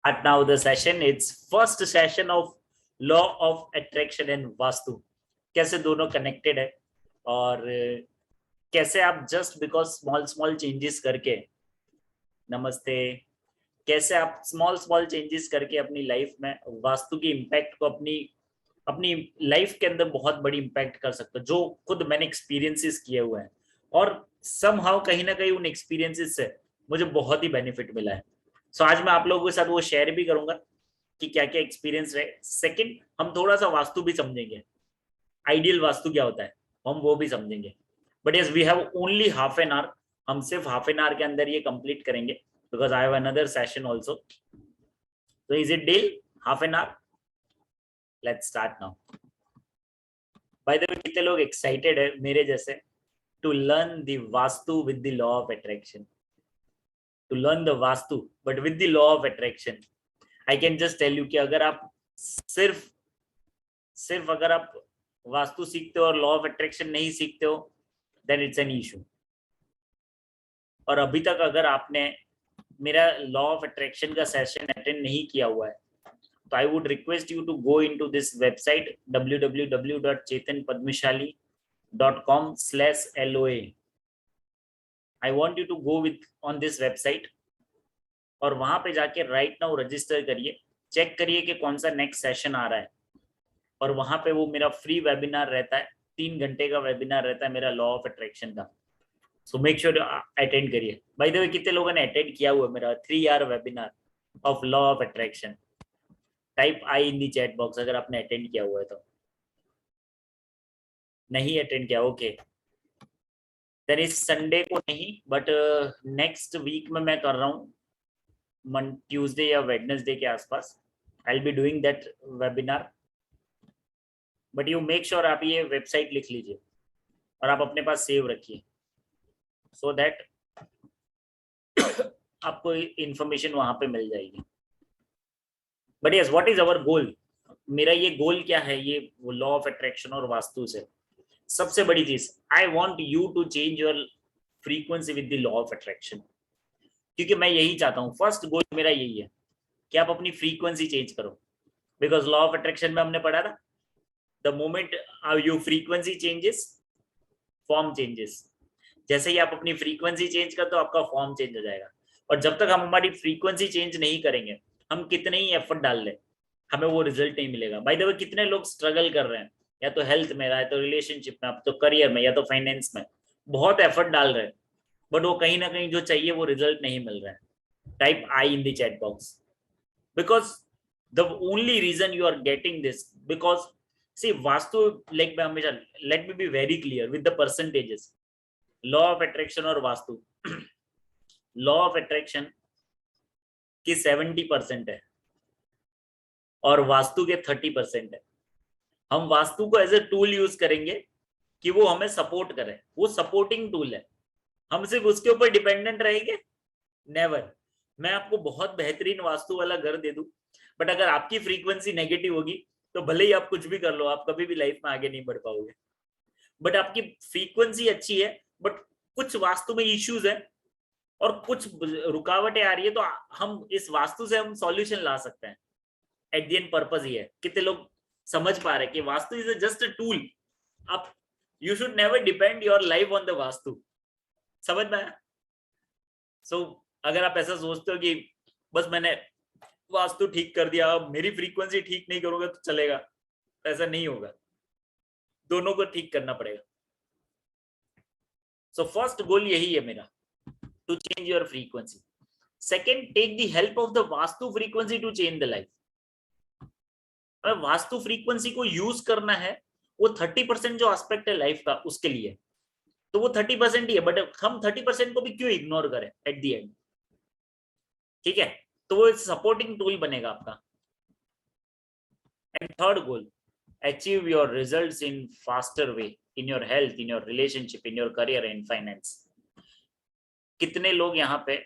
At now the session, it's first session of law of attraction and vastu कैसे दोनों connected है और कैसे आप just because small small changes करके नमस्ते कैसे आप स्मॉल स्मॉल चेंजेस करके अपनी लाइफ में वास्तु के इम्पैक्ट को अपनी अपनी लाइफ के अंदर बहुत बड़ी इम्पैक्ट कर सकते हो, जो खुद मैंने एक्सपीरियंसेस किए हुए हैं और समहाउ कहीं ना कहीं उन एक्सपीरियंसेस से मुझे बहुत ही बेनिफिट मिला है। सो आज मैं आप लोगों के साथ वो शेयर भी करूंगा कि क्या क्या एक्सपीरियंस रहे। सेकंड, हम थोड़ा सा वास्तु भी समझेंगे, आइडियल वास्तु क्या होता है हम वो भी समझेंगे। But yes, we have only half an hour, हम सिर्फ हाफ एन आवर के अंदर ये कंप्लीट करेंगे because I have another session also. तो is it deal? Half an hour, let's start now. By the way, कितने लोग एक्साइटेड है मेरे जैसे to learn the vastu with the law of attraction? To learn the vastu but with the law of attraction. I can just tell you कि अगर आप सिर्फ सिर्फ अगर आप वास्तु सीखते हो और लॉ ऑफ अट्रैक्शन नहीं सीखते हो देन इट्स एन इशू। और अभी तक अगर आपने मेरा लॉ ऑफ अट्रैक्शन का सेशन अटेंड नहीं किया हुआ है तो I would request you to go into this website www.chetanpadmishali.com/LOA। I want you to go with on this website और वहां पे जाके राइट नाउ रजिस्टर करिए, चेक करिए कि कौन सा नेक्स्ट सेशन आ रहा है और वहां पे वो मेरा फ्री वेबिनार रहता है, 3 घंटे का वेबिनार रहता है मेरा लॉ ऑफ अट्रैक्शन का। सो मेक श्योर अटेंड करिए। बाय द वे, कितने लोगों ने अटेंड किया हुआ मेरा 3 hour webinar of law of attraction? Type I in the chat box अगर आपने अटेंड किया हुआ है तो। नहीं अटेंड किया, ओके। देन इस संडे को नहीं बट नेक्स्ट वीक में मैं कर रहा हूँ, ट्यूसडे या वेडनेसडे के आसपास आई will be doing that webinar. But you make sure आप ये वेबसाइट लिख लीजिए और आप अपने पास सेव रखिए सो दैट आपको इंफॉर्मेशन वहां पे मिल जाएगी। But yes, what is our goal? मेरा ये गोल क्या है, ये वो लॉ ऑफ अट्रैक्शन और वास्तु से सबसे बड़ी चीज, I want you to change your frequency with the law of attraction. क्योंकि मैं यही चाहता हूँ, फर्स्ट गोल मेरा यही है कि आप अपनी फ्रीक्वेंसी चेंज करो। बिकॉज लॉ ऑफ अट्रैक्शन में हमने पढ़ा था, the moment your frequency changes form changes. जैसे ही आप अपनी फ्रीक्वेंसी चेंज कर तो आपका फॉर्म चेंज हो जाएगा। और जब तक हम हमारी फ्रीक्वेंसी चेंज नहीं करेंगे, हम कितने ही एफर्ट डाल लें, हमें वो रिजल्ट नहीं मिलेगा। बाय द वे, कितने लोग स्ट्रगल कर रहे हैं, या तो हेल्थ में, या तो रिलेशनशिप में, अब तो करियर में, या तो फाइनेंस में, बहुत एफर्ट डाल रहे हैं बट वो कहीं ना कहीं जो चाहिए वो रिजल्ट नहीं मिल रहा है। Type I in the chat box because the only reason you are getting this because see vastu, like मैं हमेशा, let me be very clear with the percentages. Law of attraction और वास्तु, लॉ ऑफ अट्रैक्शन की 70% है और वास्तु के 30% है। हम वास्तु को एज ए टूल यूज करेंगे कि वो हमें सपोर्ट करे, वो सपोर्टिंग टूल है। हम सिर्फ उसके ऊपर डिपेंडेंट रहेंगे, नेवर। मैं आपको बहुत बेहतरीन वास्तु वाला घर दे दूं बट अगर आपकी फ्रीक्वेंसी नेगेटिव होगी तो भले ही आप कुछ भी कर लो, आप कभी भी लाइफ में आगे नहीं बढ़ पाओगे। बट आपकी फ्रीक्वेंसी अच्छी है बट कुछ वास्तु में इश्यूज है और कुछ रुकावटें आ रही है, तो हम इस वास्तु से हम सॉल्यूशन ला सकते हैं। एट द एंड पर्पस ये है, कितने लोग समझ पा रहे हैं कि vastu is just a tool. आप, you should never depend your life on the vastu. समझ में आया? सो अगर आप ऐसा सोचते हो कि बस मैंने वास्तु ठीक कर दिया, अब मेरी फ्रीक्वेंसी ठीक नहीं करूंगा तो चलेगा, तो ऐसा नहीं होगा, दोनों को ठीक करना पड़ेगा। सो फर्स्ट गोल यही है मेरा, to change your frequency. Second, take the help of the vastu frequency to change the life. अगर वास्तु फ्रीक्वेंसी को यूज करना है, वो 30% जो एस्पेक्ट है लाइफ का उसके लिए, तो वो 30% ही है बट हम 30% को भी क्यों इग्नोर करें एट द एंड? ठीक है, तो वो सपोर्टिंग टूल बनेगा आपका। And third goal, achieve your results in faster way in your health, in your relationship, in your career and finance. कितने लोग यहाँ पे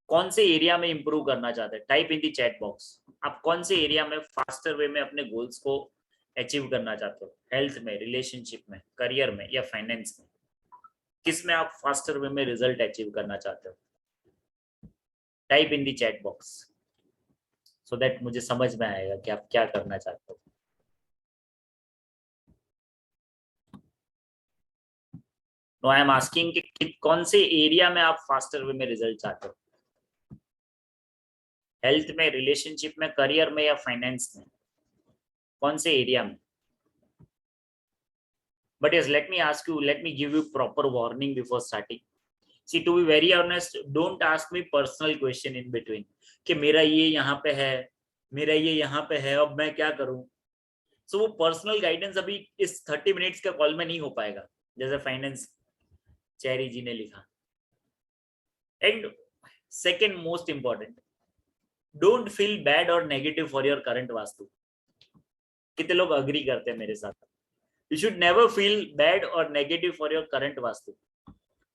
कौन से एरिया में इंप्रूव करना चाहते हैं? Type in the chat box, आप कौन से एरिया में फास्टर वे में अपने गोल्स को अचीव करना चाहते हो? हेल्थ में, रिलेशनशिप में, करियर में या फाइनेंस में? किस में आप फास्टर वे में रिजल्ट अचीव करना चाहते हो? Type in the chat box. so that मुझे समझ में आएगा कि आप क्या करना चाहते हो। नो आई एम आस्किंग कि कौन से एरिया में आप फास्टर वे में रिजल्ट चाहते हो, हेल्थ में, रिलेशनशिप में, करियर में या फाइनेंस में, कौन से एरिया में। But yes, let me ask you, let me give you proper warning before starting. See, to be very honest, don't ask me personal question in between कि मेरा ये यहाँ पे है, मेरा ये यहाँ पे है, अब मैं क्या करूँ। So वो पर्सनल गाइडेंस अभी इस 30 मिनट्स का कॉल में नहीं हो पाएगा, जैसे फाइनेंस चेरी जी ने लिखा। And second most important, don't feel bad और negative for your current vastu. कितने लोग अग्री करते हैं मेरे साथ? You should never feel bad or negative for your current vastu.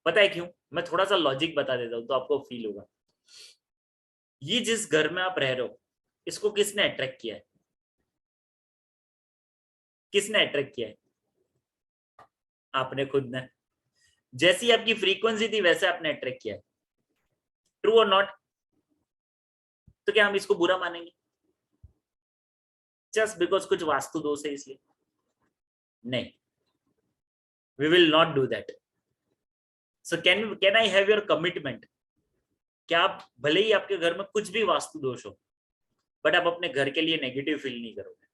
पता है क्यों? मैं थोड़ा सा लॉजिक बता देता हूं तो आपको फील होगा। ये जिस घर में आप रह रहे हो, इसको किसने अट्रैक्ट किया है? किसने अट्रैक्ट किया है? आपने खुद ने। जैसी आपकी फ्रीक्वेंसी थी वैसे आपने अट्रैक्ट किया है। ट्रू और नॉट? तो क्या हम इसको बुरा मानेंगे जस्ट बिकॉज कुछ वास्तु दोष है इसलिए? नहीं, we will not do that. So can I have your commitment? क्या आप भले ही आपके घर में कुछ भी वास्तु दोष हो, बट आप अपने घर के लिए नेगेटिव फील नहीं करोगे?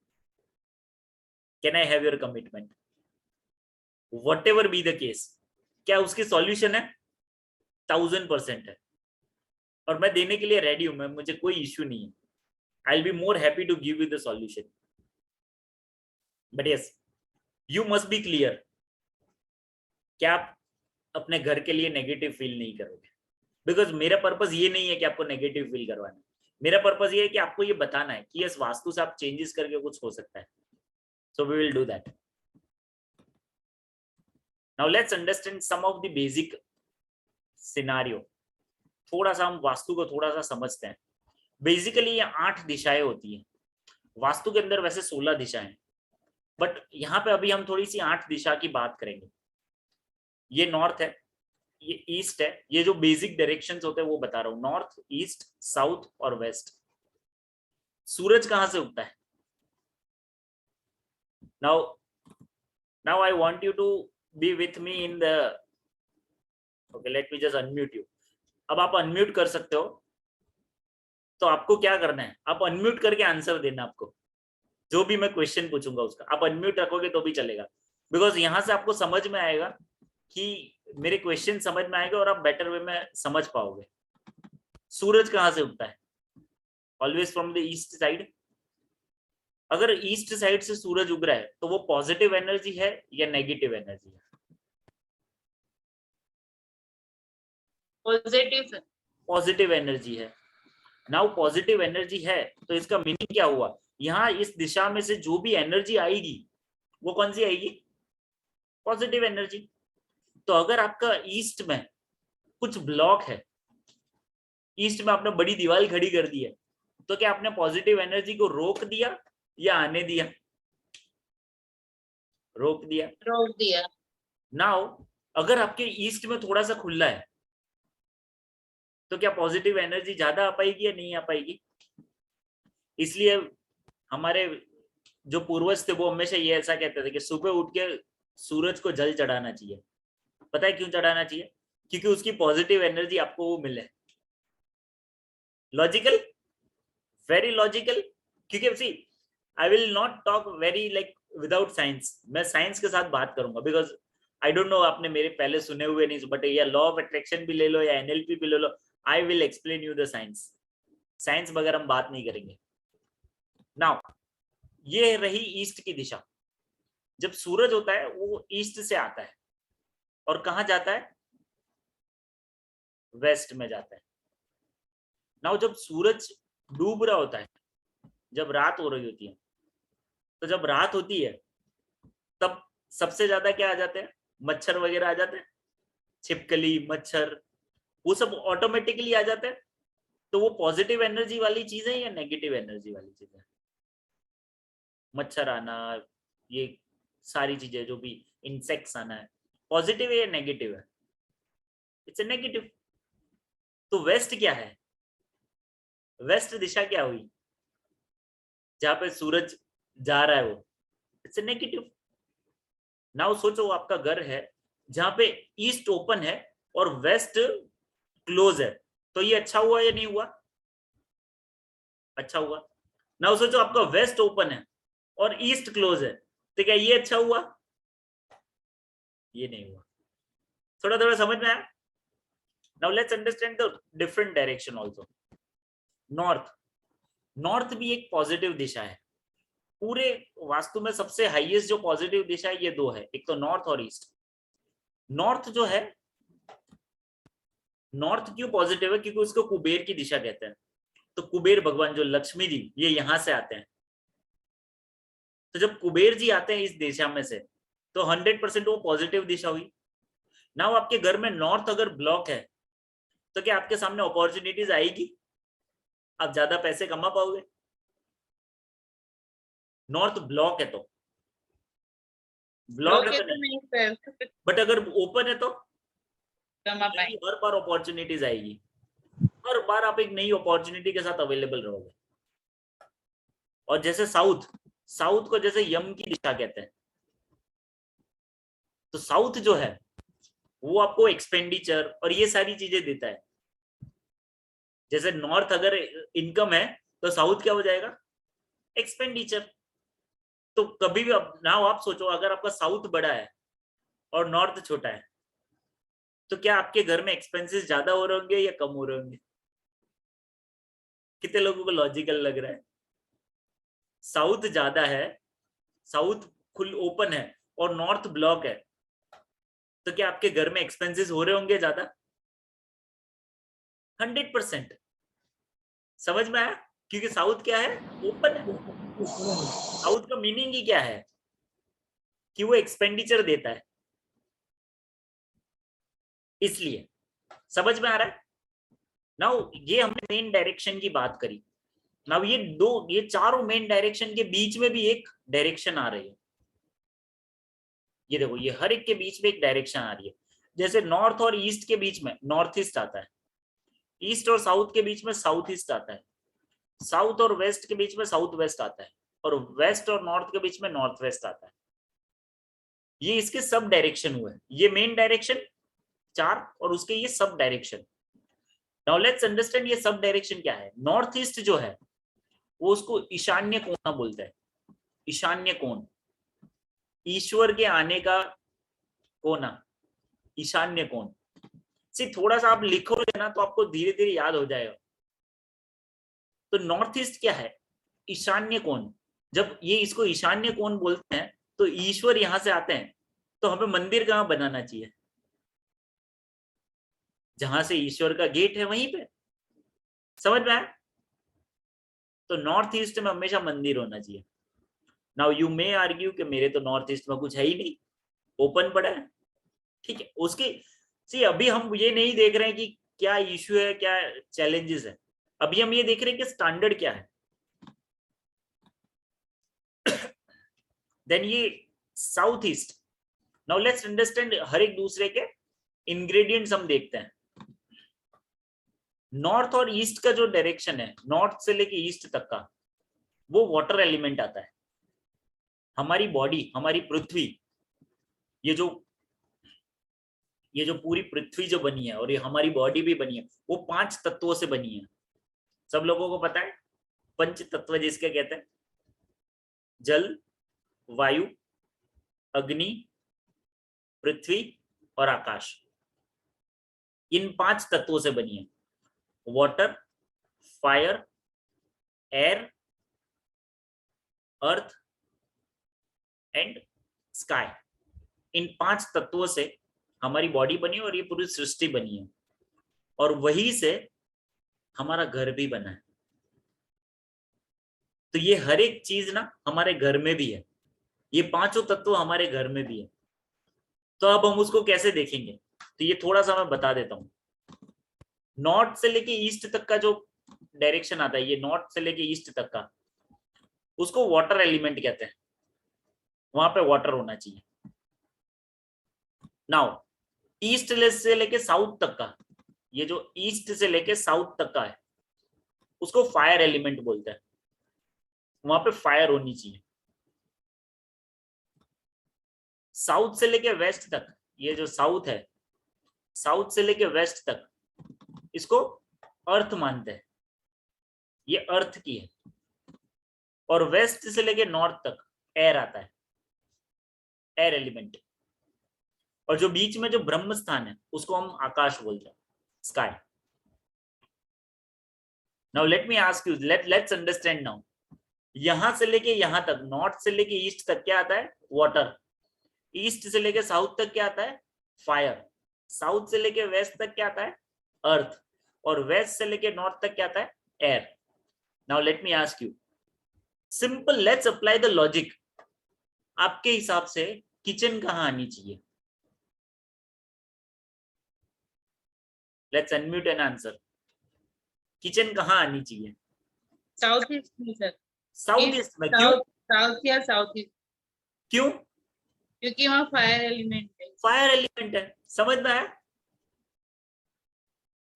Can I have your commitment? Whatever be the case, क्या उसकी सॉल्यूशन है? 1000% है, और मैं देने के लिए रेडी हूं। मैं, मुझे कोई इश्यू नहीं है। I will be more happy to give you the solution. But yes, you must be clear कि आप अपने घर के लिए नेगेटिव फील नहीं करोगे, बिकॉज मेरा पर्पस ये नहीं है कि आपको नेगेटिव फील करवाना। मेरा पर्पस ये है कि आपको ये बताना है कि इस वास्तु से आप चेंजेस करके कुछ हो सकता है। So we will do that. Now let's understand some of the basic scenario. थोड़ा सा हम वास्तु को थोड़ा सा समझते हैं। बेसिकली ये 8 दिशाएं होती हैं वास्तु के अंदर। वैसे 16 दिशाएं, बट यहाँ पे अभी हम थोड़ी सी 8 दिशा की बात करेंगे। ये नॉर्थ है, ये ईस्ट है। ये जो बेसिक डायरेक्शंस होते हैं वो बता रहा हूँ, नॉर्थ, ईस्ट, साउथ और वेस्ट। सूरज कहां से उगता है? Now I want you to be with me in the, okay let me just unmute you. अब आप अनम्यूट कर सकते हो, तो आपको क्या करना है, आप अनम्यूट करके आंसर देना। आपको जो भी मैं क्वेश्चन पूछूंगा उसका आप अनम्यूट रखोगे तो भी चलेगा, बिकॉज यहां से आपको समझ में आएगा कि मेरे क्वेश्चन समझ में आएगा और आप बेटर वे में समझ पाओगे। सूरज कहां से उगता है? Always from the east side. अगर ईस्ट साइड से सूरज उग रहा है तो वो पॉजिटिव एनर्जी है या नेगेटिव एनर्जी है? पॉजिटिव। पॉजिटिव एनर्जी है। नाउ पॉजिटिव एनर्जी है तो इसका मीनिंग क्या हुआ? यहाँ इस दिशा में से जो भी एनर्जी आएगी वो कौन सी आएगी? Positive energy. तो अगर आपका ईस्ट में कुछ ब्लॉक है, ईस्ट में आपने बड़ी दीवार खड़ी कर दी है, तो क्या आपने पॉजिटिव एनर्जी को रोक दिया या आने दिया? रोक दिया। रोक दिया। नाउ अगर आपके ईस्ट में थोड़ा सा खुला है तो क्या पॉजिटिव एनर्जी ज्यादा आ पाएगी या नहीं आ पाएगी? इसलिए हमारे जो पूर्वज थे वो हमेशा ये ऐसा कहते थे कि सुबह उठ के सूरज को जल चढ़ाना चाहिए। पता है क्यों चढ़ाना चाहिए? क्योंकि उसकी पॉजिटिव एनर्जी आपको वो मिले। Logical, very logical. क्योंकि see I will not talk very like without science. मैं साइंस के साथ बात करूंगा, बिकॉज आई डोंट नो आपने मेरे पहले सुने हुए नहीं, बट या लॉ ऑफ अट्रैक्शन भी ले लो या एनएलपी भी ले लो, I will explain you the science. Science वगैरह हम बात नहीं करेंगे। नाउ ये रही ईस्ट की दिशा। जब सूरज होता है वो ईस्ट से आता है और कहां जाता है? वेस्ट में जाता है। नाउ जब सूरज डूब रहा होता है, जब रात हो रही होती है, तो जब रात होती है तब सबसे ज्यादा क्या आ जाते हैं? मच्छर वगैरह आ जाते हैं, छिपकली, मच्छर, वो सब ऑटोमेटिकली आ जाते हैं। तो वो पॉजिटिव एनर्जी वाली चीज है या नेगेटिव एनर्जी वाली चीज है? मच्छर आना, ये सारी चीजें जो भी इंसेक्ट्स आना है, पॉजिटिव है या नेगेटिव है? It's a negative. तो वेस्ट क्या है? वेस्ट दिशा क्या हुई? जहां पे सूरज जा रहा है वो, इट्स ए नेगेटिव। नाउ सोचो आपका घर है जहां पे ईस्ट ओपन है और वेस्ट क्लोज है, तो ये अच्छा हुआ या नहीं हुआ? अच्छा हुआ। नाउ सोचो आपका वेस्ट ओपन है और ईस्ट क्लोज है, तो क्या ये अच्छा हुआ? ये नहीं हुआ। थोड़ा थोड़ा समझ में आया? Now let's understand the different direction also. North, north भी एक पॉजिटिव दिशा है। पूरे वास्तु में सबसे हाईएस्ट जो पॉजिटिव दिशा है ये दो है, एक तो नॉर्थ और ईस्ट। नॉर्थ जो है, नॉर्थ क्यों पॉजिटिव है? क्योंकि उसको कुबेर की दिशा कहते हैं। तो कुबेर भगवान जो लक्ष्मी जी, ये यहां से आते हैं। तो जब कुबेर जी आते हैं इस दिशा में से, तो 100% वो पॉजिटिव दिशा हुई। ना आपके घर में नॉर्थ अगर ब्लॉक है, तो क्या आपके सामने अपॉर्चुनिटीज आएगी? आप ज्यादा पैसे कमा पाओगे? नॉर्थ ब्लॉक है तो, ब्लॉक है तो नहीं। नहीं सर, बट अगर ओपन है तो कमा पाएंगे। हर बार अपॉर्चुनिटीज आएगी, हर बार आप एक नई अपॉर्चुनिटी के साथ अवेलेबल रहोगे। और जैसे साउथ, साउथ को जैसे यम की दिशा कहते हैं, तो साउथ जो है वो आपको एक्सपेंडिचर और ये सारी चीजें देता है। जैसे नॉर्थ अगर इनकम है, तो साउथ क्या हो जाएगा? एक्सपेंडिचर। तो कभी भी ना आप सोचो, अगर आपका साउथ बड़ा है और नॉर्थ छोटा है, तो क्या आपके घर में एक्सपेंसेस ज्यादा हो रहे होंगे या कम हो रहे होंगे? कितने लोगों को लॉजिकल लग रहा है? साउथ ज्यादा है, साउथ खुल ओपन है और नॉर्थ ब्लॉक है, तो क्या आपके घर में एक्सपेंसेस हो रहे होंगे ज्यादा? 100%। समझ में आया? क्योंकि साउथ क्या है? ओपन है। साउथ का मीनिंग ही क्या है? कि वो एक्सपेंडिचर देता है, इसलिए। समझ में आ रहा है? नाउ ये हमने मेन डायरेक्शन की बात करी। नाउ ये चारों मेन डायरेक्शन के बीच में भी एक डायरेक्शन आ रही है। ये देखो, ये हर एक के बीच में एक डायरेक्शन आ रही है। जैसे नॉर्थ और ईस्ट के बीच में नॉर्थ ईस्ट आता है, ईस्ट और साउथ के बीच में साउथ ईस्ट आता है, साउथ और वेस्ट के बीच में साउथ वेस्ट आता है, और वेस्ट और नॉर्थ के बीच में नॉर्थ वेस्ट आता है। ये इसके सब डायरेक्शन हुए। ये मेन डायरेक्शन चार, और उसके ये sub direction. Now let's understand ये सब डायरेक्शन क्या है। नॉर्थ ईस्ट जो है वो उसको ईशान्य कोना बोलते हैं। ईशान्य कोण, ईश्वर के आने का कोना, ईशान्य कोण। थोड़ा सा आप लिखोगे ना तो आपको धीरे धीरे याद हो जाएगा। तो नॉर्थ ईस्ट क्या है? ईशान्य कोण। जब ये इसको ईशान्य कोण बोलते हैं, तो ईश्वर यहां से आते हैं, तो हमें मंदिर कहां बनाना चाहिए? जहां से ईश्वर का गेट है वहीं पे। समझ में आया? तो नॉर्थ ईस्ट में हमेशा मंदिर होना चाहिए। नाउ यू मे आर्ग्यू कि मेरे तो नॉर्थ ईस्ट में कुछ है ही नहीं, ओपन पड़ा है। ठीक है, उसकी सी अभी हम ये नहीं देख रहे हैं कि क्या इश्यू है, क्या चैलेंजेस है। अभी हम ये देख रहे हैं कि स्टैंडर्ड क्या है। देन ये south east. Now let's understand हर एक दूसरे के इंग्रेडिएंट्स हम देखते हैं। नॉर्थ और ईस्ट का जो डायरेक्शन है, नॉर्थ से लेके ईस्ट तक का, वो वाटर एलिमेंट आता है। हमारी बॉडी, हमारी पृथ्वी, ये जो पूरी पृथ्वी जो बनी है और ये हमारी बॉडी भी बनी है, वो 5 तत्वों से बनी है। सब लोगों को पता है पंच तत्व जिसके कहते हैं, जल, वायु, अग्नि, पृथ्वी और आकाश। इन 5 तत्वों से बनी है। Water, fire, air, earth and sky. इन 5 तत्वों से हमारी बॉडी बनी है और ये पूरी सृष्टि बनी है, और वही से हमारा घर भी बना है। तो ये हर एक चीज ना हमारे घर में भी है, ये 5 तत्व हमारे घर में भी है। तो अब हम उसको कैसे देखेंगे, तो ये थोड़ा सा मैं बता देता हूँ। नॉर्थ से लेके ईस्ट तक का जो डायरेक्शन आता है, ये नॉर्थ से लेके ईस्ट तक का, उसको वाटर एलिमेंट कहते हैं। वहां पे वाटर होना चाहिए। नाउ ईस्ट से लेके साउथ तक का, ये जो ईस्ट से लेके साउथ तक का है, उसको फायर एलिमेंट बोलते हैं। वहां पे फायर होनी चाहिए। साउथ से लेके वेस्ट तक, ये जो साउथ है, साउथ से लेके वेस्ट तक इसको अर्थ मानते हैं, ये अर्थ की है। और वेस्ट से लेके नॉर्थ तक एयर आता है, एयर एलिमेंट। और जो बीच में जो ब्रह्म स्थान है उसको हम आकाश बोलते हैं, sky. Now let me ask you, let's understand now. यहां से लेके यहां तक, नॉर्थ से लेके ईस्ट तक क्या आता है? वाटर। ईस्ट से लेके साउथ तक क्या आता है? फायर। साउथ से लेके वेस्ट तक क्या आता है? अर्थ। और वेस्ट से लेके नॉर्थ तक क्या आता है? Air. Now let me ask you, simple, let's apply the logic. आपके हिसाब से किचन कहां आनी चाहिए? Let's unmute and answer. Kitchen कहां आनी चाहिए? साउथ ईस्ट में सर। साउथ ईस्ट, ईस्ट में। क्यों? साउथ, साउथ या साउथ ईस्ट, क्यों? क्योंकि वहाँ फायर एलिमेंट है। फायर एलिमेंट है, समझ में आया?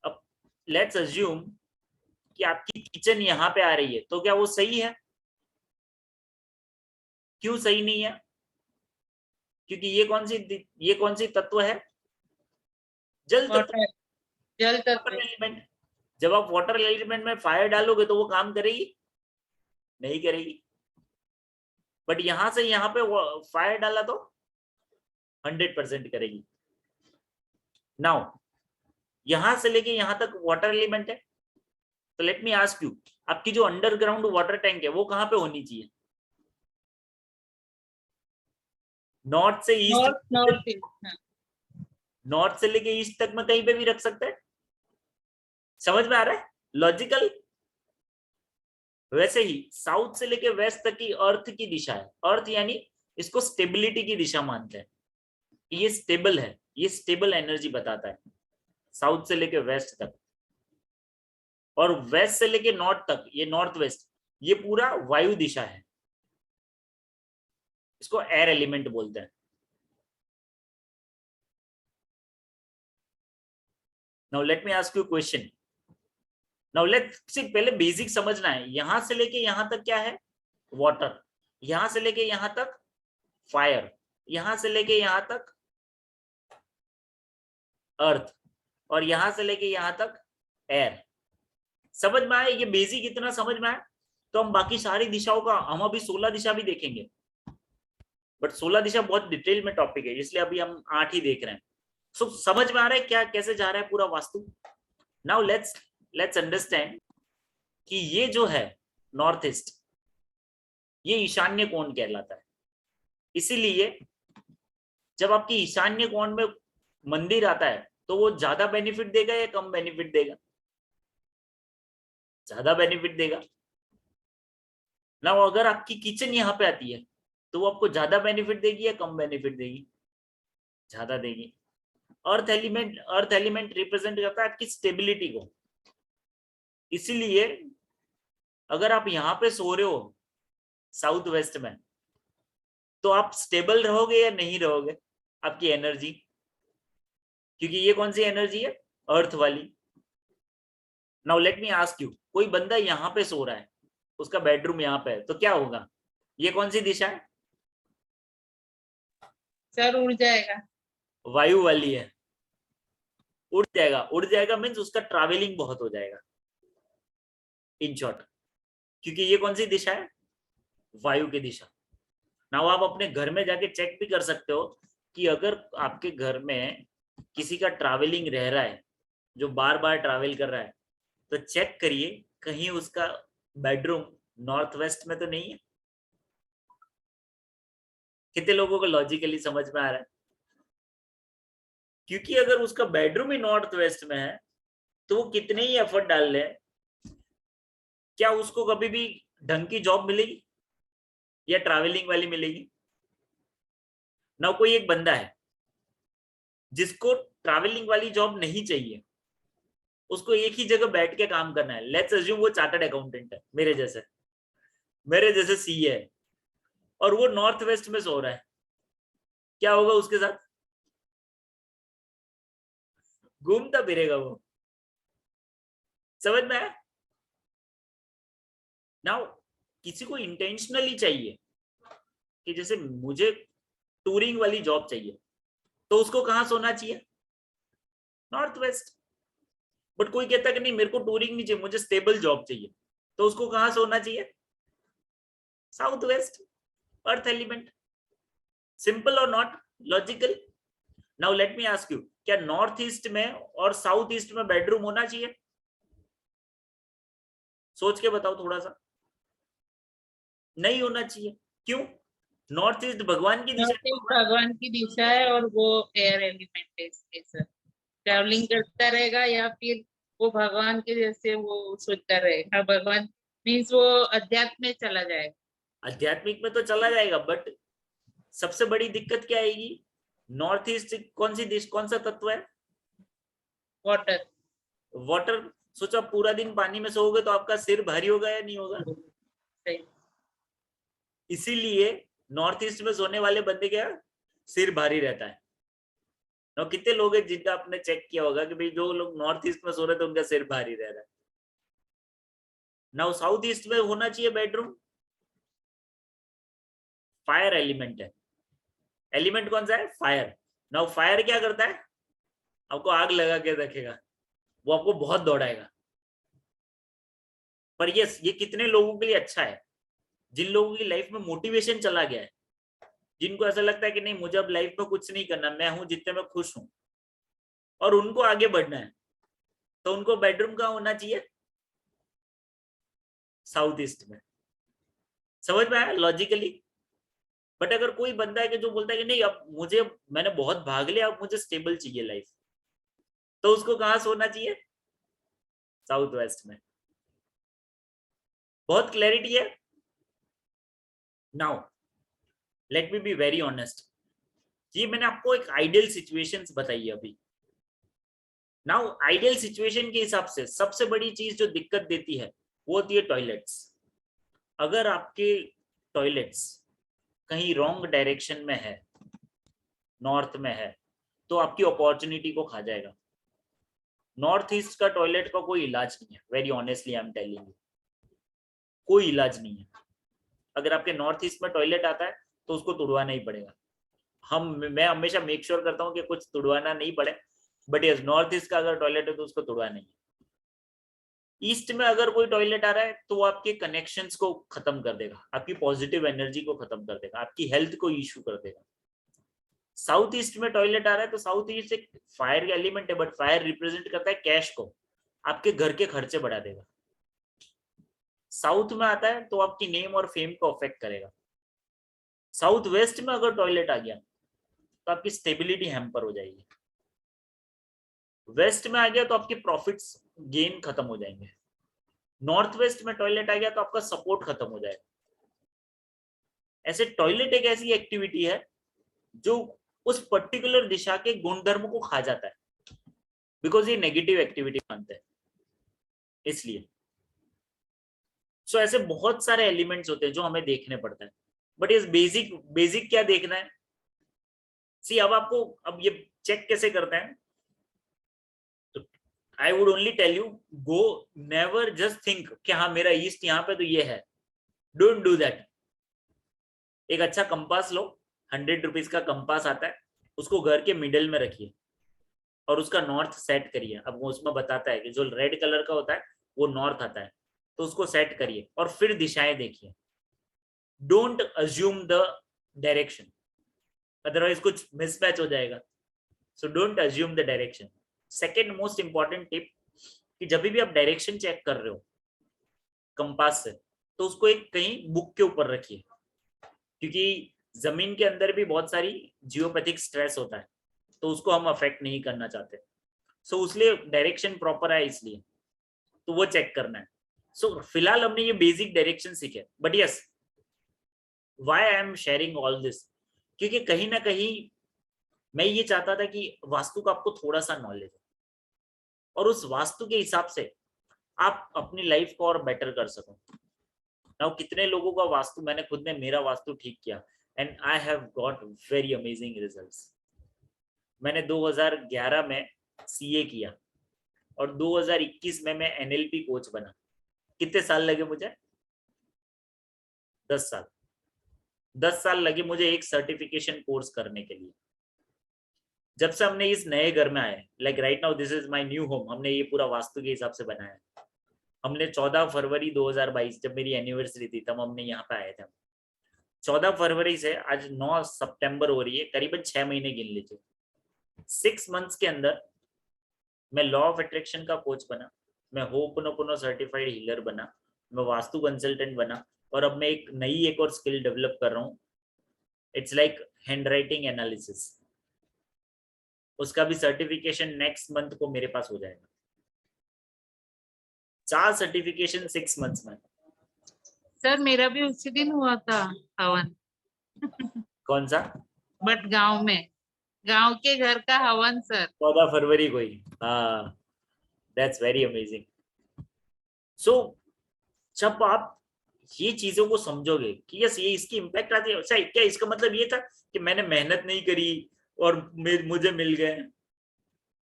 अब लेट्स अज्यूम कि आपकी किचन यहां पे आ रही है, तो क्या वो सही है? क्यों सही नहीं है? क्योंकि ये कौन सी तत्व है? जल तत्व, वाटर, जल तत्व वाटर है। एलिमेंट। जब आप वाटर एलिमेंट में फायर डालोगे तो वो काम करेगी? नहीं करेगी। बट यहां से यहां पे फायर डाला तो 100% करेगी। नाउ यहां से लेके यहां तक वाटर एलिमेंट है, तो लेट मी आस्क यू, आपकी जो अंडरग्राउंड वाटर टैंक है वो कहां पे होनी चाहिए? नॉर्थ से ईस्ट, नॉर्थ, नॉर्थ ईस्ट, हाँ। नॉर्थ से लेके ईस्ट तक में कहीं पे भी रख सकते हैं। समझ में आ रहा है? लॉजिकल। वैसे ही साउथ से लेके वेस्ट तक की अर्थ की दिशा है। अर्थ यानी इसको स्टेबिलिटी की दिशा मानते हैं, ये स्टेबल है, ये स्टेबल एनर्जी बताता है, साउथ से लेके वेस्ट तक। और वेस्ट से लेके नॉर्थ तक, ये नॉर्थ वेस्ट, ये पूरा वायु दिशा है, इसको एयर एलिमेंट बोलते हैं। Now let me ask you question. Now let's see, पहले बेसिक समझना है। यहां से लेके यहां तक क्या है? वाटर। यहां से लेके यहां तक फायर। यहां से लेके यहां तक अर्थ। और यहां से लेके यहां तक एयर। समझ में आया? ये बेसिक इतना समझ में आया तो हम बाकी सारी दिशाओं का, हम अभी 16 दिशा भी देखेंगे, बट 16 दिशा बहुत डिटेल में टॉपिक है, इसलिए अभी हम 8 ही देख रहे हैं। सो समझ में आ रहा है क्या कैसे जा रहा है पूरा वास्तु? नाउ लेट्स अंडरस्टैंड कि ये जो है नॉर्थ ईस्ट, ये ईशान्य कोण कहलाता है। इसीलिए जब आपकी ईशान्य कोण में मंदिर आता है तो वो ज्यादा बेनिफिट देगा या कम बेनिफिट देगा? ज्यादा बेनिफिट देगा ना। अगर आपकी किचन यहाँ पे आती है तो वो आपको ज्यादा बेनिफिट देगी या कम बेनिफिट देगी? ज्यादा देगी। अर्थ एलिमेंट रिप्रेजेंट करता है आपकी स्टेबिलिटी को। इसीलिए अगर आप यहाँ पे सो रहे हो साउथ वेस्ट में, तो आप स्टेबल रहोगे या नहीं रहोगे? आपकी एनर्जी, क्योंकि ये कौन सी एनर्जी है? अर्थ वाली। Now let me ask you, कोई बंदा यहाँ पे सो रहा है, उसका बेडरूम यहाँ पे है, तो क्या होगा? ये कौन सी दिशा है? सर उड़ जाएगा। वायु वाली है। उड़ जाएगा। उड़ जाएगा मीन्स उसका ट्रैवलिंग बहुत हो जाएगा, इन शॉर्ट। क्योंकि ये कौन सी दिशा है? वायु की दिशा। ना आप अपने घर में जाके चेक भी कर सकते हो कि अगर आपके घर में किसी का ट्रैवलिंग रह रहा है, जो बार बार ट्रैवल कर रहा है, तो चेक करिए कहीं उसका बेडरूम नॉर्थ वेस्ट में तो नहीं है। कितने लोगों को लॉजिकली समझ में आ रहा है? क्योंकि अगर उसका बेडरूम ही नॉर्थ वेस्ट में है तो वो कितने ही एफर्ट डाल ले, क्या उसको कभी भी ढंग की जॉब मिलेगी या ट्रैवलिंग वाली मिलेगी? ना कोई एक बंदा है जिसको ट्रैवलिंग वाली जॉब नहीं चाहिए, उसको एक ही जगह बैठ के काम करना है। लेट्स अज्यूम वो चार्टर्ड अकाउंटेंट है, मेरे जैसे सीए है, और वो नॉर्थ वेस्ट में सो रहा है, क्या होगा उसके साथ? घूमता फिरेगा वो। समझ में आया? नाउ किसी को इंटेंशनली चाहिए कि जैसे मुझे टूरिंग वाली जॉब चाहिए, तो उसको कहाँ सोना चाहिए? North west. बट कोई कहता है कि नहीं मेरे को टूरिंग नहीं चाहिए, मुझे स्टेबल जॉब चाहिए, तो उसको कहाँ सोना चाहिए? South west, earth element. Simple और not logical? Now let me ask you, क्या नॉर्थ ईस्ट में और साउथ ईस्ट में बेडरूम होना चाहिए? सोच के बताओ थोड़ा सा। नहीं होना चाहिए। क्यों? नॉर्थ ईस्ट भगवान की दिशा नॉर्थ ईस्ट भगवान की दिशा है और वो एयर एलिमेंट है इसके सर। ट्रैवलिंग करता रहेगा या फिर वो भगवान के जैसे वो सोचता रहेगा, भगवान मीन्स वो अध्यात्म में चला जाएगा। आध्यात्मिक में तो चला जाएगा, बट सबसे बड़ी दिक्कत क्या आएगी? नॉर्थ ईस्ट कौन सी दिश, कौन सा तत्व है? वाटर। वाटर। सोचो आप पूरा दिन पानी में सोओगे तो आपका सिर भारी होगा या नहीं होगा? सही। इसीलिए नॉर्थ ईस्ट में सोने वाले बंदे क्या, सिर भारी रहता है। ना कितने लोग हैं जिनका आपने चेक किया होगा कि भाई जो लोग नॉर्थ ईस्ट में सो रहे थे उनका सिर भारी रह रहा है। ना साउथ ईस्ट में होना चाहिए बेडरूम। फायर एलिमेंट है। एलिमेंट कौन सा है? फायर। ना फायर क्या करता है? आपको आग लगा के रखेगा, वो आपको बहुत दौड़ाएगा। पर ये कितने लोगों के लिए अच्छा है? जिन लोगों की लाइफ में मोटिवेशन चला गया है, जिनको ऐसा लगता है कि नहीं मुझे अब लाइफ में कुछ नहीं करना, मैं हूं जितने में खुश हूं, और उनको आगे बढ़ना है, तो उनको बेडरूम कहाँ होना चाहिए? साउथ ईस्ट में। समझ में आया लॉजिकली? बट अगर कोई बंदा है कि जो बोलता है कि नहीं अब मुझे, मैंने बहुत भाग लिया, अब मुझे स्टेबल चाहिए लाइफ, तो उसको कहाँ सोना चाहिए? साउथ वेस्ट में। बहुत क्लैरिटी है? Now let me be very honest, ये मैंने आपको एक आइडियल सिचुएशंस बताई है अभी। नाउ आइडियल सिचुएशन के हिसाब से सबसे बड़ी चीज जो दिक्कत देती है वो होती है टॉयलेट्स। अगर आपके टॉयलेट्स कहीं रॉन्ग डायरेक्शन में है, नॉर्थ में है, तो आपकी अपॉर्चुनिटी को खा जाएगा। नॉर्थ ईस्ट का टॉयलेट का कोई इलाज नहीं है, very honestly I am telling you, कोई इलाज नहीं है। अगर आपके नॉर्थ ईस्ट में टॉयलेट आता है तो उसको तुड़वाना ही पड़ेगा। मैं हमेशा मेक श्योर करता हूँ कि कुछ तुड़वाना नहीं पड़े, बट यस नॉर्थ ईस्ट का अगर टॉयलेट है तो उसको तुड़वाना नहीं है। ईस्ट में अगर कोई टॉयलेट आ रहा है तो वो आपके कनेक्शंस को खत्म कर देगा, आपकी पॉजिटिव एनर्जी को खत्म कर देगा, आपकी हेल्थ को इशू कर देगा। साउथ ईस्ट में टॉयलेट आ रहा है तो साउथ ईस्ट एक फायर का एलिमेंट है, बट फायर रिप्रेजेंट करता है कैश को, आपके घर के खर्चे बढ़ा देगा। साउथ में आता है तो आपकी नेम और फेम को अफेक्ट करेगा। साउथ वेस्ट में अगर टॉयलेट आ गया तो आपकी स्टेबिलिटी हैम्पर हो जाएगी। वेस्ट में आ गया तो आपके प्रॉफिट्स गेन खत्म हो जाएंगे। नॉर्थ वेस्ट में टॉयलेट आ गया तो आपका सपोर्ट खत्म हो जाएगा। ऐसे टॉयलेट एक ऐसी एक्टिविटी है जो उस पर्टिकुलर दिशा के गुणधर्म को खा जाता है, बिकॉज ये नेगेटिव एक्टिविटी मानते हैं इसलिए। सो ऐसे बहुत सारे एलिमेंट्स होते हैं जो हमें देखने पड़ता है, बट ये बेसिक बेसिक क्या देखना है? सी अब आपको अब ये चेक कैसे करते हैं? तो I would only tell you, go never just think कि हाँ मेरा ईस्ट यहाँ पे तो ये है, डोंट डू दैट। एक अच्छा कंपास लो, 100 रुपीज का कंपास आता है, उसको घर के मिडल में रखिए और उसका नॉर्थ सेट करिए। अब वो उसमें बताता है कि जो रेड कलर का होता है वो नॉर्थ आता है, तो उसको सेट करिए और फिर दिशाएं देखिए। Don't assume the direction, otherwise कुछ मिसमैच हो जाएगा। So don't assume the direction. Second most important tip, कि जब भी आप डायरेक्शन चेक कर रहे हो कंपास से, तो उसको एक कहीं बुक के ऊपर रखिए, क्योंकि जमीन के अंदर भी बहुत सारी जियोपैथिक स्ट्रेस होता है, तो उसको हम अफेक्ट नहीं करना चाहते। सो उसलिए डायरेक्शन प्रॉपर है, इसलिए तो वो चेक करना है। सो फिलहाल हमने ये बेसिक डायरेक्शन सीखे, but yes why I am sharing all this, क्योंकि कहीं ना कहीं मैं ये चाहता था कि वास्तु का आपको थोड़ा सा नॉलेज हो और उस वास्तु के हिसाब से आप अपनी लाइफ को और बेटर कर सको। नाउ कितने लोगों का वास्तु, मैंने खुद ने मेरा वास्तु ठीक किया and I have got very amazing results. मैंने 2011 में सीए किया और 2021 में मैं एनएलपी कोच बना। कितने साल लगे मुझे? 10 साल लगे मुझे एक सर्टिफिकेशन कोर्स करने के लिए। जब से हमने इस नए घर में आए, like right now this is my new home, हमने ये पूरा वास्तु के हिसाब से बनाया। हमने 14 फरवरी 2022 जब मेरी एनिवर्सरी थी तब हमने यहाँ पे आए थे। 14 फरवरी से आज 9 सितंबर हो रही है, करीबन 6 महीने गिन लीजिए। 6 मंथ्स के अंदर मैं लॉ ऑफ अट्रैक्शन का कोच बना, मैं होपोनोपोनो सर्टिफाइड हीलर बना, मैं वास्तु कंसल्टेंट बना, और अब मैं एक और स्किल डेवलप कर रहा हूँ। It's like hand writing analysis. उसका भी सर्टिफिकेशन नेक्स्ट मंथ को मेरे पास हो जाएगा। 4 सर्टिफिकेशन 6 मंथ्स में। सर मेरा भी उसी दिन हुआ था हवन। कौन सा? बट गांव में, गांव के घर का हवन सर। 14 फरवरी को ही। हाँ, दैट्स वेरी अमेजिंग। सो जब आप ये चीजों को समझोगे कि यस ये इसकी इम्पैक्ट आती है, अच्छा क्या इसका मतलब ये था कि मैंने मेहनत नहीं करी और मुझे मिल गए?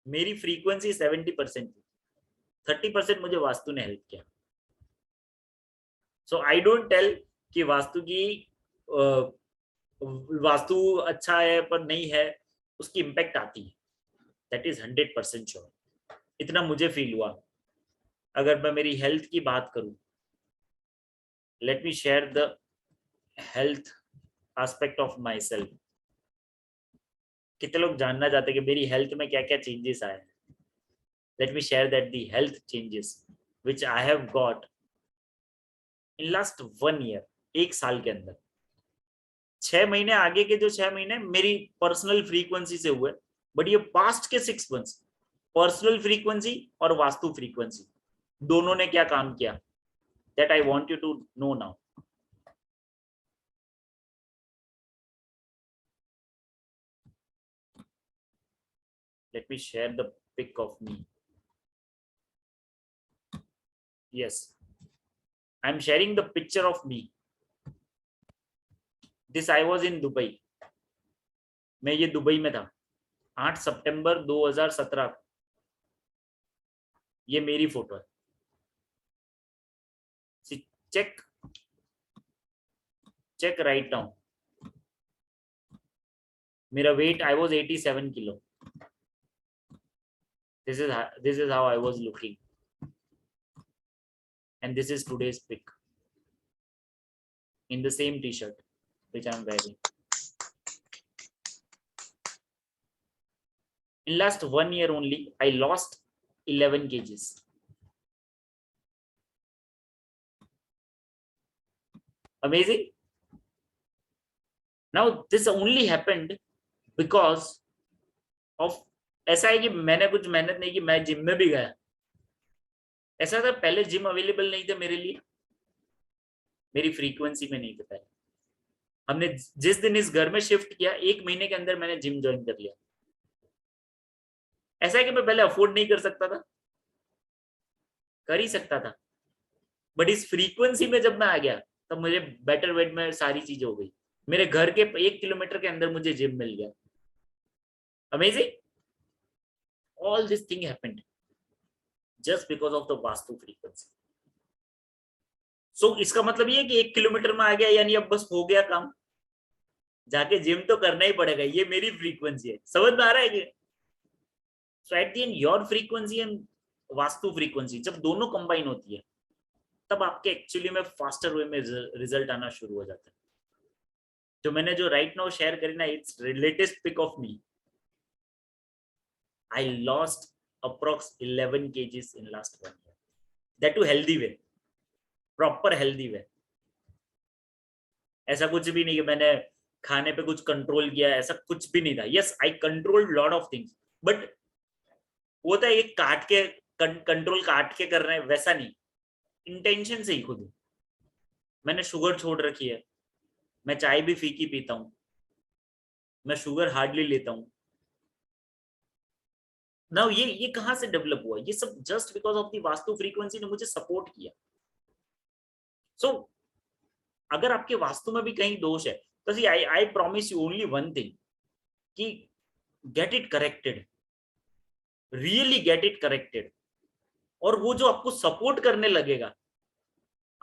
मेरी फ्रीक्वेंसी 70% थी, 30% मुझे वास्तु ने हेल्प किया। सो आई डोंट टेल कि वास्तु अच्छा है पर नहीं है, उसकी इम्पैक्ट आती है, दैट इज 100% श्योर। इतना मुझे फील हुआ। अगर मैं मेरी हेल्थ की बात करूं, let me share the health aspect of my self. कितने लोग जानना चाहते हैं कि मेरी हेल्थ में क्या क्या चेंजेस आए हैं? Let me share that the health changes which I have got in last 1 year, 1 साल के अंदर। 6 महीने आगे के जो 6 महीने मेरी पर्सनल फ्रीक्वेंसी से हुए, बट ये पास्ट के 6 मंथ्स पर्सनल फ्रीक्वेंसी और वास्तु फ्रीक्वेंसी दोनों ने क्या काम किया, that I want you to know now. Let me share the pic of me. Yes, I'm sharing the picture of me. This I was in Dubai. मैं ये Dubai में था 8 सितंबर 2017। ये मेरी फोटो है। Check right now. मेरा weight, I was 87 kilo. This is how I was looking, and this is today's pic in the same t-shirt which I'm wearing. In last 1 year only, I lost 11 kgs. Amazing. Now this only happened because of, ऐसा है कि मैंने कुछ मेहनत नहीं की, मैं gym में भी गया। ऐसा था पहले जिम अवेलेबल नहीं थे मेरे लिए, मेरी फ्रीक्वेंसी में नहीं थे पहले। हमने जिस दिन इस घर में शिफ्ट किया 1 महीने के अंदर मैंने जिम ज्वाइन कर लिया। ऐसा है कि मैं पहले अफोर्ड नहीं कर सकता था, कर ही सकता था, बट इस फ्रीक्वेंसी में जब मैं आ गया तब मुझे बेटर वेट में सारी चीजें हो गई। मेरे घर के 1 किलोमीटर के अंदर मुझे जिम मिल गया। Amazing. All this thing happened just because of the vastu frequency. So इसका मतलब ये है कि 1 किलोमीटर में आ गया यानी अब बस हो गया काम, जाके जिम तो करना ही पड़ेगा, ये मेरी फ्रीक्वेंसी है। समझ में आ रहा है कि so at the end your frequency and vastu frequency जब दोनों कंबाइन होती है तब आपके एक्चुअली में फास्टर वे में रिजल्ट आना शुरू हो जाता है। जो मैंने जो राइट नाउ शेयर करी ना, it's latest pic of me. I lost approx 11 kgs in last 1 year, that too healthy way, proper healthy way. ऐसा कुछ भी नहीं कि मैंने खाने पे कुछ कंट्रोल किया, ऐसा कुछ भी नहीं था। Yes, I controlled lot of things, but वो था एक काट के कंट्रोल काट के कर रहे हैं वैसा नहीं, इंटेंशन से ही खुद। मैंने शुगर छोड़ रखी है, मैं चाय भी फीकी पीता हूँ, मैं शुगर हार्डली लेता हूँ। नाउ ये कहां से डेवलप हुआ? ये सब just because of the vastu frequency ने मुझे सपोर्ट किया। सो अगर आपके वास्तु में भी कहीं दोष है तो see I promise you only one thing कि get it corrected, really get it corrected. और वो जो आपको सपोर्ट करने लगेगा,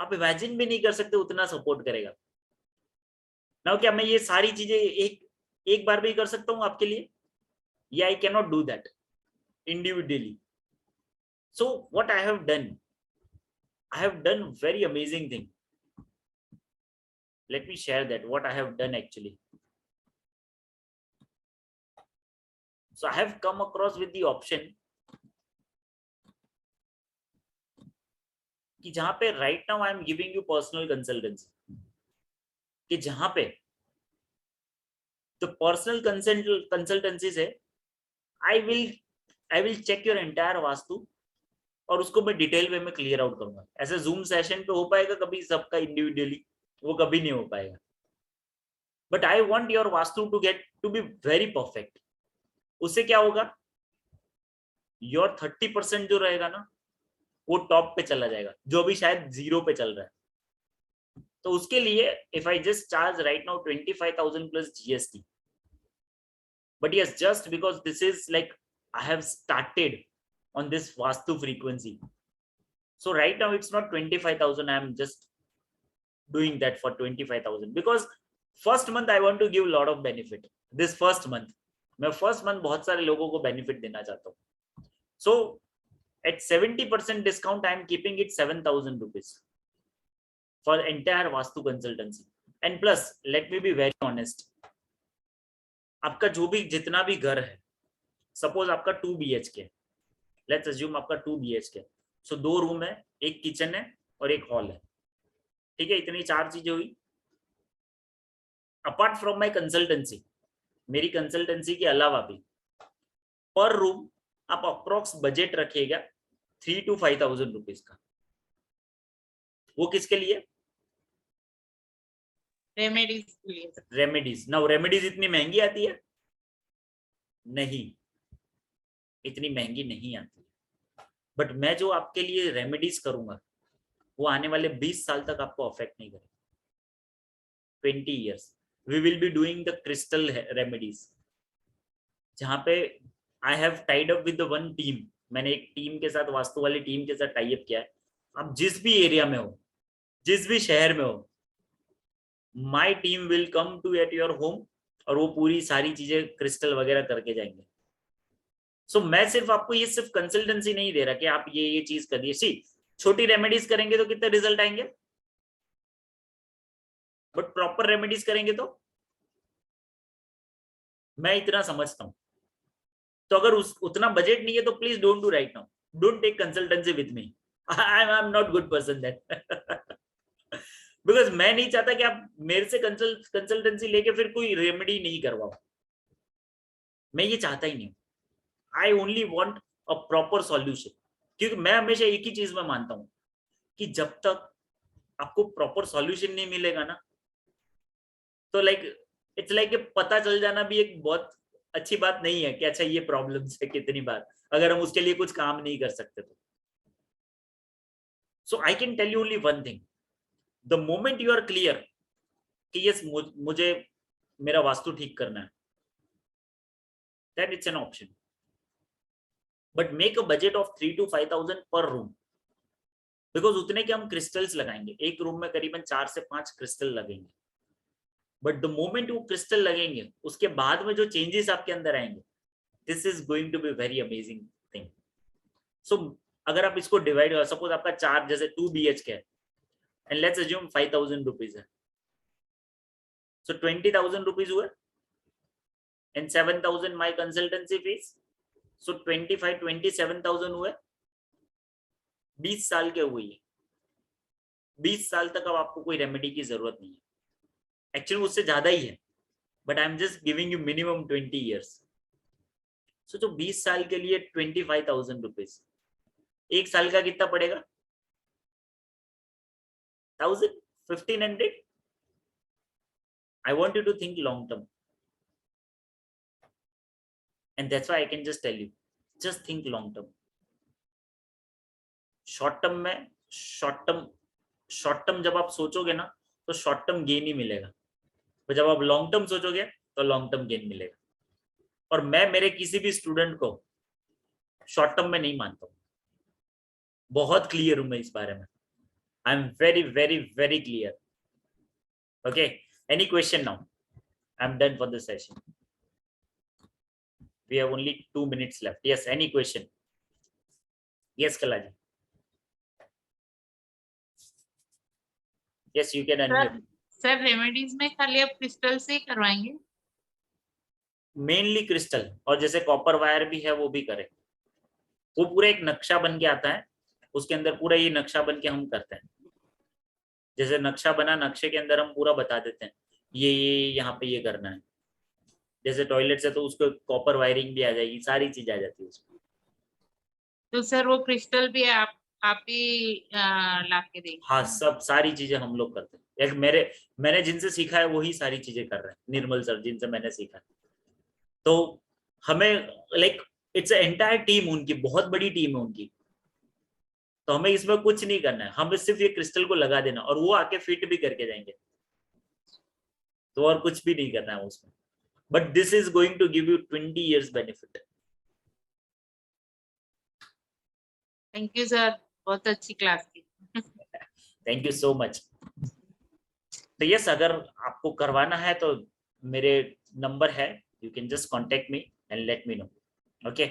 आप इमेजिन भी नहीं कर सकते उतना सपोर्ट करेगा ना। क्या मैं ये सारी चीजें एक बार भी कर सकता हूँ आपके लिए? या I can not do that individually? So what I have done very amazing thing. Let me share that what I have done actually. So I have come across with the option कि जहां पे right now I am giving you personal consultancy, कि जहां पे तो personal consultancy से I will check your entire vastu और उसको मैं डिटेल वे में क्लियर आउट करूंगा. ऐसे जूम सेशन पे हो पाएगा कभी सबका इंडिविजुअली? वो कभी नहीं हो पाएगा. But I want your vastu to be very perfect. उससे क्या होगा, योर 30% जो रहेगा ना वो टॉप पे चला जाएगा, जो अभी शायद 0 पे चल रहा है. तो उसके लिए if I just charge right now 25,000 plus GST, but yes, just because this is like I have started on this vastu frequency, so right now it's not 25,000. I am just doing that for 25,000 because first month I want to give a lot of benefit. This first month मैं first month बहुत सारे लोगों को benefit देना चाहता हूँ. So at 70% discount I am keeping it 7,000 rupees for entire vastu consultancy. And plus let me be very honest, आपका जो भी जितना भी घर है, सपोज आपका 2 BHK, लेट्स अज्यूम आपका 2 BHK, सो 2 रूम है, एक किचन है और एक हॉल है. ठीक है, इतनी 4 चीजें हुई. अपार्ट फ्रॉम माय कंसल्टेंसी, मेरी कंसल्टेंसी के अलावा भी पर रूम आप अप्रोक्स बजट रखिएगा 3 to 5,000 रुपीज का. वो किसके लिए? रेमेडीज के लिए. रेमेडीज. नाउ रेमेडीज इतनी महंगी आती है? नहीं, इतनी महंगी नहीं आती. बट मैं जो आपके लिए रेमेडीज करूंगा वो आने वाले 20 साल तक आपको अफेक्ट नहीं करेगा. 20 years we will be doing the crystal remedies, जहां पे I have tied up with the one team. मैंने एक टीम के साथ, वास्तु वाली टीम के साथ टाई अप किया है. आप जिस भी एरिया में हो, जिस भी शहर में हो, my team will come to at your home और वो पूरी सारी चीजें क्रिस्टल वगैरह करके जाएंगे. सो मैं सिर्फ आपको ये सिर्फ कंसल्टेंसी नहीं दे रहा कि आप ये चीज करिए. सी छोटी रेमेडीज करेंगे तो कितने रिजल्ट आएंगे, बट प्रॉपर रेमेडीज करेंगे तो मैं इतना समझता हूं. तो अगर उतना बजट नहीं है तो please don't do right now. Don't take consultancy with me. I am not good person that. Because मैं नहीं चाहता कि आप मेरे से कंसल्टेंसी लेके फिर कोई रेमेडी नहीं करवाओ. मैं ये चाहता ही नहीं. I only want a proper solution. क्योंकि मैं हमेशा एक ही चीज में मानता हूं कि जब तक आपको प्रॉपर सॉल्यूशन नहीं मिलेगा ना, तो इट्स लाइक पता चल जाना भी एक बहुत अच्छी बात नहीं है कि अच्छा ये प्रॉब्लम है कितनी बार, अगर हम उसके लिए कुछ काम नहीं कर सकते तो. So I can tell you only one thing, the moment you are clear कि यस मुझे मेरा वास्तु ठीक करना है, that it's an option. But make a budget of 3 to 5,000 पर रूम, बिकॉज उतने के हम क्रिस्टल्स लगाएंगे. एक रूम में करीबन 4 से 5 क्रिस्टल लगेंगे. बट द मोमेंट वो क्रिस्टल लगेंगे उसके बाद में जो चेंजेस आपके अंदर आएंगे, this is going to be very amazing thing. So अगर आप इसको डिवाइड, सपोज आपका 4 जैसे 2 BHK है एंड लेट्स अज्यूम 5,000 रुपीज है, सो 20,000 रुपीज हुए एंड 7,000 माई कंसल्टेंसी फीस, सो 27,000 हुए. 20 साल के हुए. 20 साल तक अब आपको कोई रेमेडी की जरूरत नहीं है. एक्चुअली उससे ज्यादा ही है, but I am just giving you minimum 20 years. सो जो 20 साल के लिए 25,000 रुपीज, एक साल का कितना पड़ेगा? 1,000, 1,500. I want you to think long term, and that's why I can just tell you, just think long term. Short term जब आप सोचोगे ना तो शॉर्ट टर्म गेन ही मिलेगा, तो जब आप लॉन्ग टर्म सोचोगे तो लॉन्ग टर्म गेन मिलेगा. और मैं मेरे किसी भी स्टूडेंट को शॉर्ट टर्म में नहीं मानता हूं. बहुत क्लियर हूं मैं इस बारे में. I'm very clear. Okay, any question now? I'm done for the session. We have only 2 minutes left. Yes, any question? Yes, Kalaji. Yes, you can unmute. Sir remedies में खाली आप क्रिस्टल से ही करवाएंगे? मेनली क्रिस्टल, और जैसे copper wire भी है वो भी करें। वो पूरा एक नक्शा बन के आता है, उसके अंदर पूरा ये नक्शा बन के हम करते हैं। जैसे नक्शा बना, नक्शे के अंदर हम पूरा बता देते हैं ये यहाँ पे ये करना है। जैसे टॉयलेट से तो उसको कॉपर वायरिंग भी आ जाएगी, सारी चीज आ जाती है उसमें। तो सर वो क्रिस्टल भी आप ही ला के देंगे? हाँ, सब सारी चीजें हम लोग करते हैं। एक मैंने जिनसे सीखा है वही सारी चीजें कर रहे हैं, निर्मल सर जिनसे मैंने सीखा है। तो हमें लाइक इट्स एंटायर टीम, उनकी बहुत बड़ी टीम है उनकी। तो हमें इसमें कुछ नहीं करना है, हमें सिर्फ ये क्रिस्टल को लगा देना और वो आके फिट भी करके जाएंगे। तो और कुछ भी नहीं करना है उसमें। But this is going to give you 20 years benefit. Thank you sir, बहुत अच्छी क्लास की। थैंक यू सो मच। तो यस, अगर आपको करवाना है तो मेरे नंबर है, you can just contact me and let me know. Okay,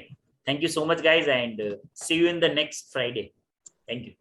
thank you so much guys and see you in the next Friday. Thank you.